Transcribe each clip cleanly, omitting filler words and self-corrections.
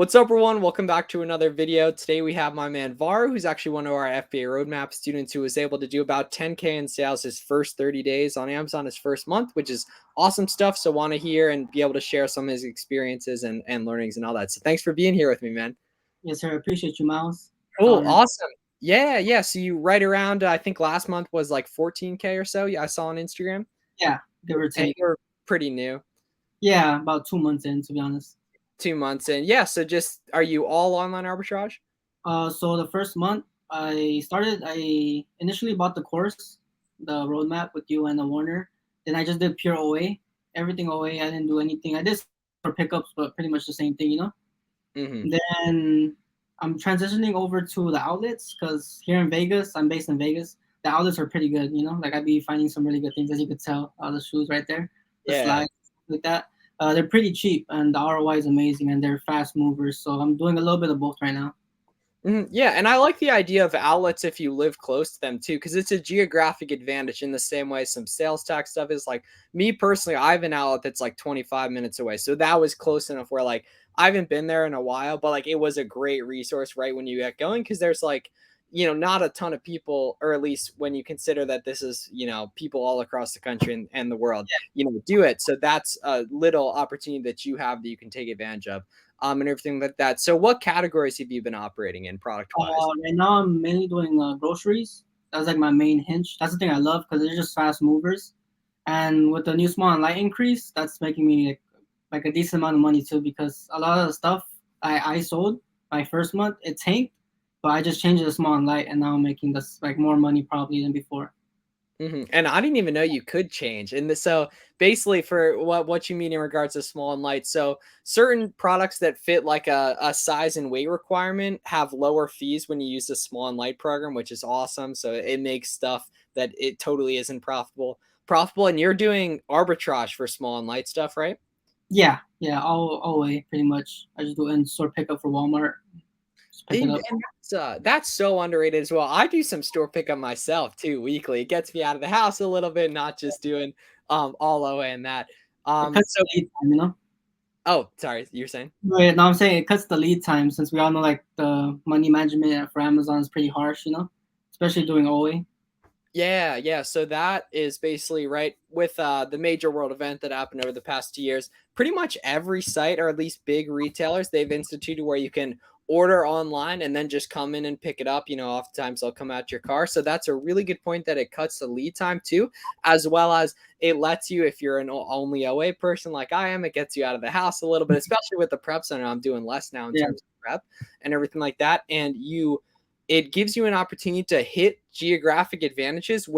What's up, everyone? Welcome back to another video. Today we have my man Varo, who's actually one of our FBA roadmap students who was able to do about 10K in sales his first 30 days on Amazon his first month, which is awesome stuff. So want to hear and be able to share some of his experiences and learnings and all that. So thanks for being here with me, man. Yes, sir. I appreciate you, Miles. Cool. Honor. Awesome. Yeah. So you right around, I think last month was like 14K or so. Yeah, I saw on Instagram. Yeah, give or And take. you're pretty new. Yeah, about 2 months in, to be honest. 2 months in. Yeah. So just, are you all online arbitrage? So the first month I initially bought the course, the roadmap with you and the Warner. Then I just did pure OA, everything OA. I didn't do anything. I did for pickups, but pretty much the same thing, you know. Mm-hmm. Then I'm transitioning over to the outlets because here in Vegas, I'm based in Vegas. The outlets are pretty good, you know. Like I'd be finding some really good things, as you could tell. All the shoes right there, the Yeah. slides, like that. They're pretty cheap and the ROI is amazing and they're fast movers. So I'm doing a little bit of both right now. Yeah, and I like the idea of outlets if you live close to them too, because it's a geographic advantage in the same way some sales tax stuff is. Like me personally, I have an outlet that's like 25 minutes away. So that was close enough where like I haven't been there in a while, but like it was a great resource right when you get going because there's like, not a ton of people, or at least when you consider that this is, people all across the country and the world, do it. So that's a little opportunity that you have that you can take advantage of. And everything like that. So what categories have you been operating in product wise? Right now, I'm mainly doing groceries. That's like my main hinge. That's the thing I love because they're just fast movers. And with the new small and light increase, that's making me like a decent amount of money too. Because a lot of the stuff I sold my first month, it tanked, but I just changed it to small and light, and now I'm making this like more money probably than before. And I didn't even know you could change. So basically, for what you mean in regards to small and light, so certain products that fit like a size and weight requirement have lower fees when you use the small and light program, which is awesome. So it makes stuff that it totally isn't profitable. And you're doing arbitrage for small and light stuff, right? Yeah, all way pretty much. I just do in-store pickup for Walmart. Just pick it And up. that's so underrated as well. I do some store pickup myself too weekly. It gets me out of the house a little bit, not just doing all OA and that. It cuts So the lead time, you know. oh, sorry, you're saying? Wait, no, I'm saying it cuts the lead time since we all know like the money management for Amazon is pretty harsh, you know, especially doing OA. Yeah. So that is basically right with the major world event that happened over the past 2 years. Pretty much every site, or at least big retailers, they've instituted where you can order online and then just come in and pick it up. Oftentimes they'll come out to your car. So that's a really good point that it cuts the lead time too, as well as it lets you, if you're an only OA person like I am, it gets you out of the house a little bit, especially with the prep center. I'm doing less now in Yeah, terms of prep and everything like that. And it gives you an opportunity to hit geographic advantages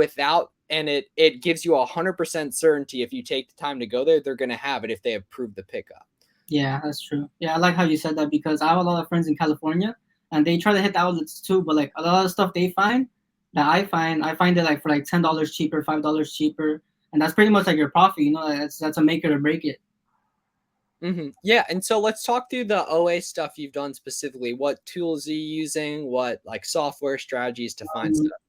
and it gives you 100% certainty if you take the time to go there, they're going to have it if they approve the pickup. yeah, that's true. Yeah, I like how you said that because I have a lot of friends in California and they try to hit the outlets too, but like a lot of stuff they find that I find it like for like $10 cheaper, $5 cheaper, and that's pretty much like your profit. You know, that's a make it or break it. Yeah, and so let's talk through the OA stuff you've done specifically. What tools are you using? What like software strategies to find Um, stuff?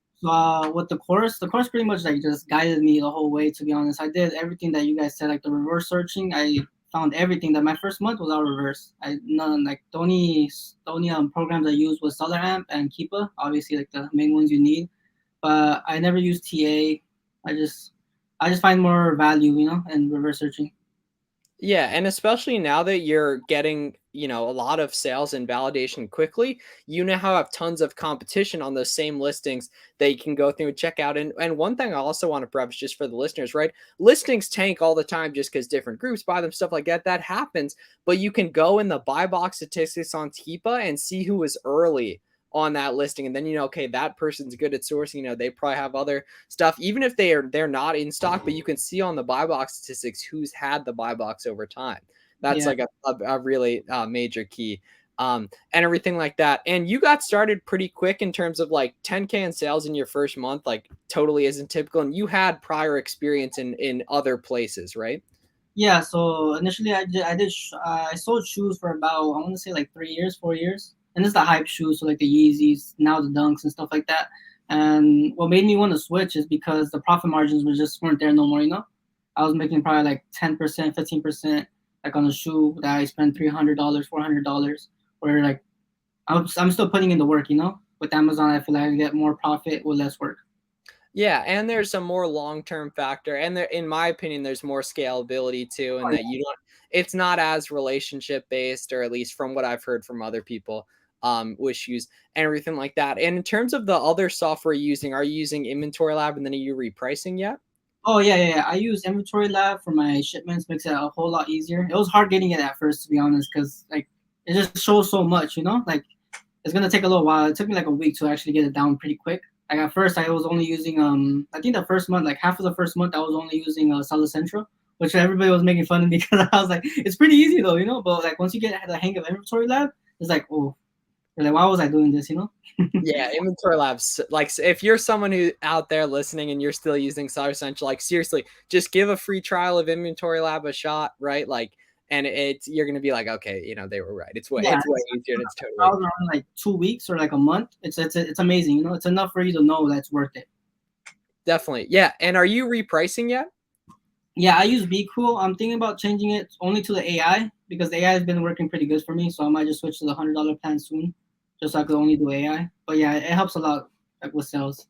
so with the course pretty much like just guided me the whole way. To be honest, I did everything that you guys said, like the reverse searching. I found everything that my first month was all reverse. I none like the only programs I used was SellerAmp and Keepa, obviously like the main ones you need. But I never used TA. I just I just find more value, you know, in reverse searching. Yeah, and especially now that you're getting, a lot of sales and validation quickly, you now have tons of competition on those same listings that you can go through and check out. And one thing I also want to preface just for the listeners, right? Listings tank all the time just because different groups buy them, stuff like that. That happens, but you can go in the buy box statistics on Tipa and see who was early on that listing, and then okay, that person's good at sourcing. They probably have other stuff, even if they're not in stock, but you can see on the buy box statistics who's had the buy box over time. That's Yeah. like a really major key, and everything like that. And you got started pretty quick in terms of like 10K in sales in your first month, like totally isn't typical. And you had prior experience in other places, right? Yeah, so initially I sold shoes for about I want to say like 3 years, 4 years, and it's the hype shoes, so like the Yeezys, now the Dunks and stuff like that. And what made me want to switch is because the profit margins were just weren't there no more. You know, I was making probably like 10%, 15%, like on a shoe that I spent $300, $400. where like I'm still putting in the work, you know. With Amazon, I feel like I get more profit with less work. Yeah, and there's a more long-term factor, and there, in my opinion, there's more scalability too, and Oh, that you don't. It's not as relationship based, or at least from what I've heard from other people, issues and everything like that. And in terms of the other software you're using, are you using Inventory Lab, and then are you repricing yet? oh yeah, yeah, yeah. I use Inventory Lab for my shipments, makes it a whole lot easier. It was hard getting it at first, to be honest, because like it just shows so much, you know. Like it's gonna take a little while. It took me like a week to actually get it down pretty quick. Like at first, I was only using I think the first month, like half of the first month, I was only using Seller Central, which everybody was making fun of me because I was like, it's pretty easy though, you know. But like once you get the hang of Inventory Lab, it's like, oh, you're like, why was I doing this, you know? Yeah, Inventory Labs. Like, if you're someone who out there listening and you're still using Seller Essential, like seriously, just give a free trial of Inventory Lab a shot, right? Like, and it's you're gonna be like, okay, they were right. Yeah, It's way easier, and it's I totally was around like 2 weeks or like a month. It's amazing, you know. It's enough for you to know that's worth it. definitely, yeah. And are you repricing yet? Yeah, I use Be Cool. I'm thinking about changing it only to the AI because the AI has been working pretty good for me. So I might just switch to the $100 plan soon, just so I could only do AI. But yeah, it helps a lot like with sales.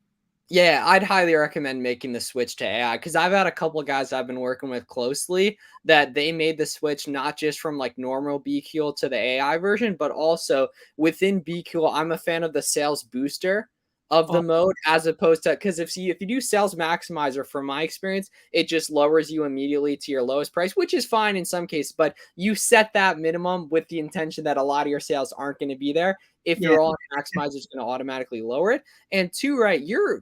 Yeah, I'd highly recommend making the switch to AI because I've had a couple of guys I've been working with closely that they made the switch not just from like normal BQL to the AI version, but also within BQL. I'm a fan of the sales booster of Oh the mode as opposed to because if you do sales maximizer, from my experience, it just lowers you immediately to your lowest price, which is fine in some cases, but you set that minimum with the intention that a lot of your sales aren't going to be there. If yeah, you're on maximizer, it's going to automatically lower it. And two, right, you're,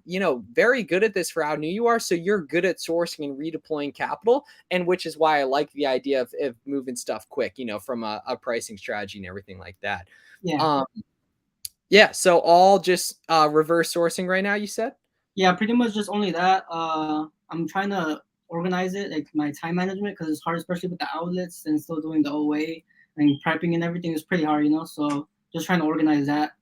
very good at this for how new you are. So you're good at sourcing and redeploying capital. And which is why I like the idea of moving stuff quick, from a pricing strategy and everything like that. yeah, Um, yeah. So all just reverse sourcing right now, you said? yeah. Pretty much just only that. I'm trying to organize it, like my time management, because it's hard, especially with the outlets and still doing the OA and prepping and everything is pretty hard, you know. So just trying to organize that.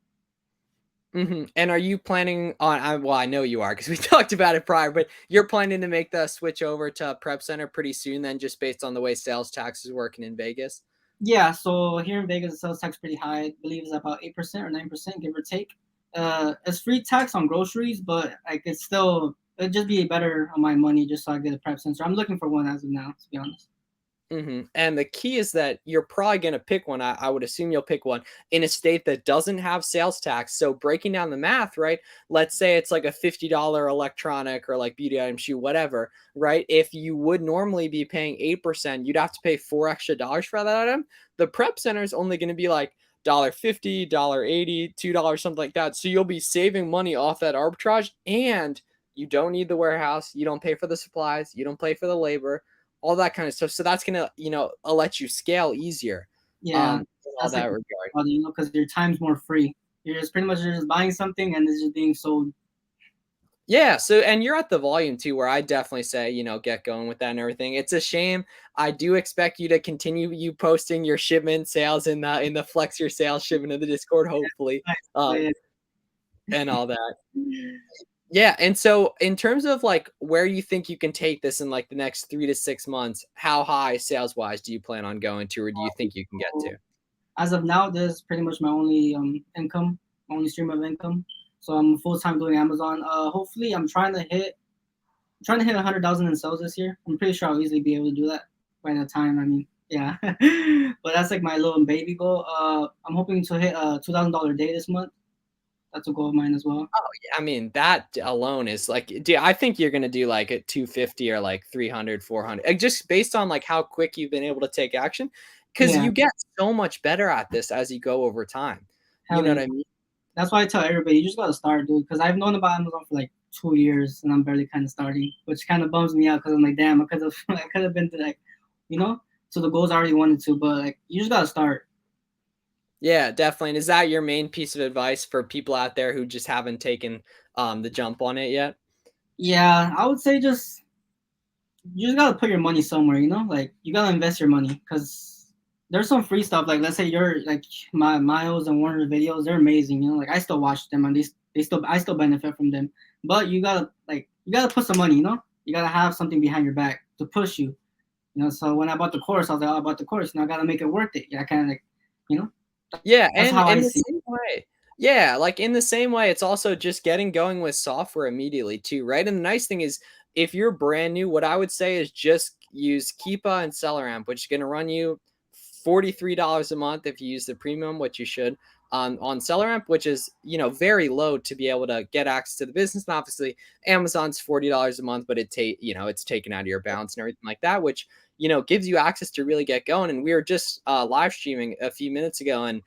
And are you planning on, well, I know you are because we talked about it prior, but you're planning to make the switch over to Prep Center pretty soon, then, just based on the way sales tax is working in Vegas? Yeah, so here in Vegas, the sales tax pretty high. I believe it's about 8% or 9%, give or take. It's free tax on groceries, but like it'd just be better on my money just so I get a prep sensor. I'm looking for one as of now, to be honest. And the key is that you're probably going to pick one. I would assume you'll pick one in a state that doesn't have sales tax. So breaking down the math, right? Let's say it's like a $50 electronic or like beauty item shoe, whatever, right? If you would normally be paying 8%, you'd have to pay $4 extra for that item. The prep center is only going to be like $1.50, $1.80, $2, something like that. So you'll be saving money off that arbitrage, and you don't need the warehouse. You don't pay for the supplies. You don't pay for the labor, all that kind of stuff. So that's gonna, let you scale easier, Yeah, in all that's like, that regard. you know, because your time's more free. You're just pretty much just buying something and it's just being sold. Yeah. So, and you're at the volume too, where I definitely say, get going with that and everything. It's a shame. I do expect you to continue you posting your shipment sales in the flex your sales shipment in the Discord, hopefully, Nice. um, Yeah. and all that. Yeah. And so, in terms of like where you think you can take this in like the next 3 to 6 months, how high sales wise do you plan on going to, or do you think you can get So to? as of now, this is pretty much my only income, my only stream of income. So I'm full time doing Amazon. Hopefully, I'm trying to hit 100,000 in sales this year. I'm pretty sure I'll easily be able to do that by that time. I mean, yeah. But that's like my little baby goal. I'm hoping to hit a $2,000 day this month. That's a goal of mine as well. I mean, that alone is like, I think you're gonna do like a 250 or like 300, 400, just based on like how quick you've been able to take action, because Yeah, you get so much better at this as you go over time. You hell know yeah. what I mean? That's why I tell everybody you just gotta start, dude. Because I've known about Amazon for like 2 years and I'm barely kind of starting, which kind of bums me out because I'm like, damn, I could have I could have been to like, you know, to the goals I already wanted to. But like, you just gotta start. Yeah, definitely. And is that your main piece of advice for people out there who just haven't taken the jump on it yet? Yeah, I would say just you just gotta put your money somewhere, you know, like you gotta invest your money because there's some free stuff. Like let's say you're like my Miles and Warner's videos, they're amazing, you know, like I still watch them and I still benefit from them. But you gotta put some money, you know, you gotta have something behind your back to push you know. So when I bought the course, I was like, oh, I bought the course, now I gotta make it worth it. Yeah, I kind of like, you know. Yeah, That's and how I in the see. same way. Yeah, like, in the same way, it's also just getting going with software immediately too, right? And the nice thing is, if you're brand new, what I would say is just use Keepa and SellerAmp, which is gonna run you $43 a month if you use the premium, which you should, on SellerAmp, which is, very low to be able to get access to the business. And obviously, Amazon's $40 a month, but it's taken out of your balance and everything like that, which, gives you access to really get going. And we were just live streaming a few minutes ago, and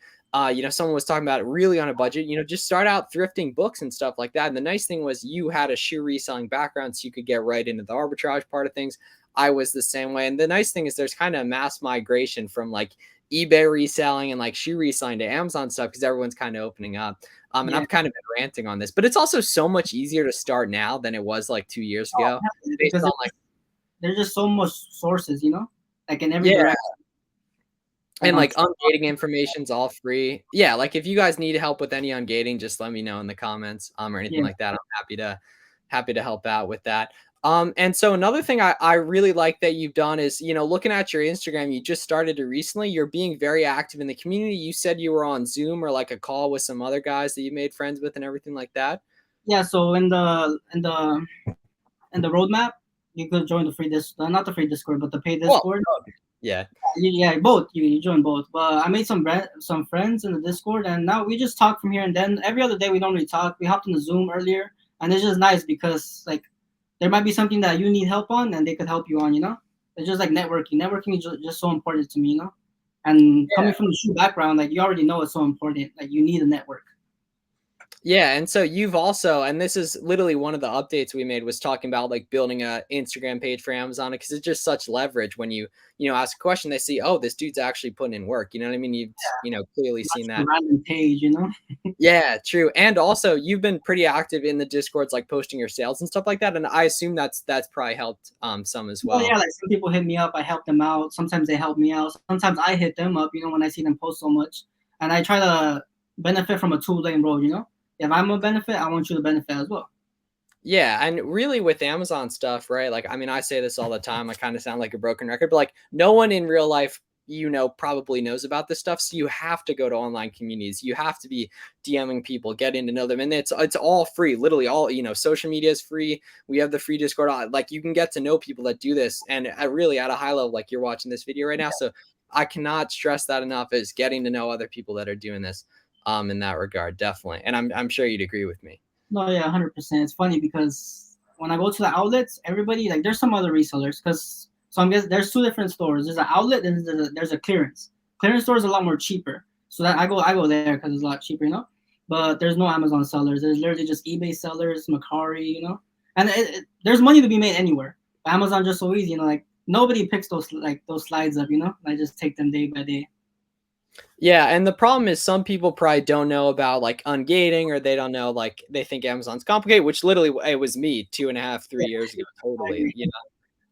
someone was talking about it really on a budget, just start out thrifting books and stuff like that. And the nice thing was you had a shoe reselling background, so you could get right into the arbitrage part of things. I was the same way. And the nice thing is there's kind of mass migration from like eBay reselling and like shoe reselling to Amazon stuff because everyone's kind of opening up. And Yeah. I've kind of been ranting on this, but it's also so much easier to start now than it was like 2 years Oh, ago, definitely, based because on like, there's just so much sources, like in every yeah. direction, like And on like TikTok. ungating information's all free. Yeah, like if you guys need help with any ungating, just let me know in the comments, or anything Yeah. like that. I'm happy to help out with that. And so another thing I really like that you've done is, looking at your Instagram, you just started it recently. You're being very active in the community. You said you were on Zoom or like a call with some other guys that you made friends with and everything like that. Yeah. So in the roadmap, you could join the free not the free Discord, but the paid Well, Discord. yeah. Yeah, both. You join both. But I made some friends in the Discord, and now we just talk from here and then. Every other day we normally talk. We hopped on the Zoom earlier, and it's just nice because like there might be something that you need help on, and they could help you on. It's just like networking. Networking is just so important to me. And coming from the shoe background, like you already know it's so important. Like you need a network. Yeah, and so you've also, and this is literally one of the updates we made, was talking about like building a Instagram page for Amazon because it's just such leverage when you ask a question, they see, oh, this dude's actually putting in work. You know what I mean? You've clearly Not seen just a that. random page. Yeah, true. And also, you've been pretty active in the Discords, like posting your sales and stuff like that. And I assume that's probably helped some as Oh yeah, well. like some people hit me up, I help them out. Sometimes they help me out. Sometimes I hit them up, when I see them post so much. And I try to benefit from a two-lane road. If I'm a benefit, I want you to benefit as well. Yeah, and really with Amazon stuff, right? Like, I mean, I say this all the time. I kind of sound like a broken record, but like, no one in real life, probably knows about this stuff. So you have to go to online communities. You have to be DMing people, getting to know them, and it's all free. Literally, all social media is free. We have the free Discord. Like, you can get to know people that do this, and really at a high level, like you're watching this video right now. So I cannot stress that enough. Is getting to know other people that are doing this, in that regard, definitely. And I'm sure you'd agree with me. No, yeah, 100%. It's funny because when I go to the outlets, everybody like there's some other resellers because so I'm guessing there's two different stores. There's an outlet and there's a clearance. Clearance store is a lot more cheaper, so that I go there because it's a lot cheaper. But there's no Amazon sellers. There's literally just eBay sellers, Macari. And there's money to be made anywhere. But Amazon just so easy. Like nobody picks those slides up. I just take them day by day. Yeah, and the problem is some people probably don't know about like ungating, or they don't know, like they think Amazon's complicated, which literally it was me 2.5, 3 years ago. I Totally. agree.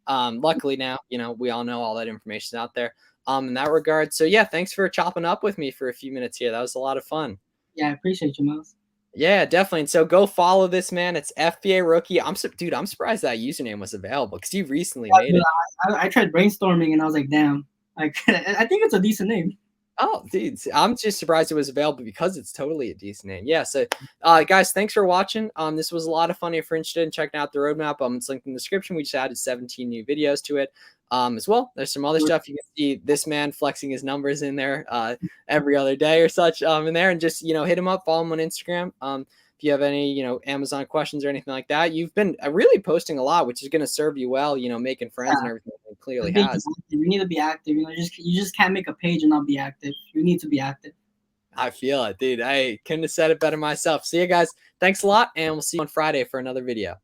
Luckily now, we all know all that information out there. In that regard. So yeah, thanks for chopping up with me for a few minutes here. That was a lot of fun. Yeah, I appreciate you, Miles. Yeah, definitely. And so go follow this man. It's FBA rookie. Dude, I'm surprised that username was available because you recently made Yeah, it. I tried brainstorming and I was like, damn. Like I think it's a decent name. Oh, dude, I'm just surprised it was available because it's totally a decent name. Yeah. So, guys, thanks for watching. This was a lot of fun. If you're interested in checking out the roadmap, it's linked in the description. We just added 17 new videos to it. As well, there's some other stuff. You can see this man flexing his numbers in there, every other day or such, in there, and just, hit him up, follow him on Instagram. If you have any, Amazon questions or anything like that, you've been really posting a lot, which is going to serve you well, making friends and everything. It clearly has. You need to be active. You just can't make a page and not be active. You need to be active. I feel it, dude. I couldn't have said it better myself. See you guys. Thanks a lot, and we'll see you on Friday for another video.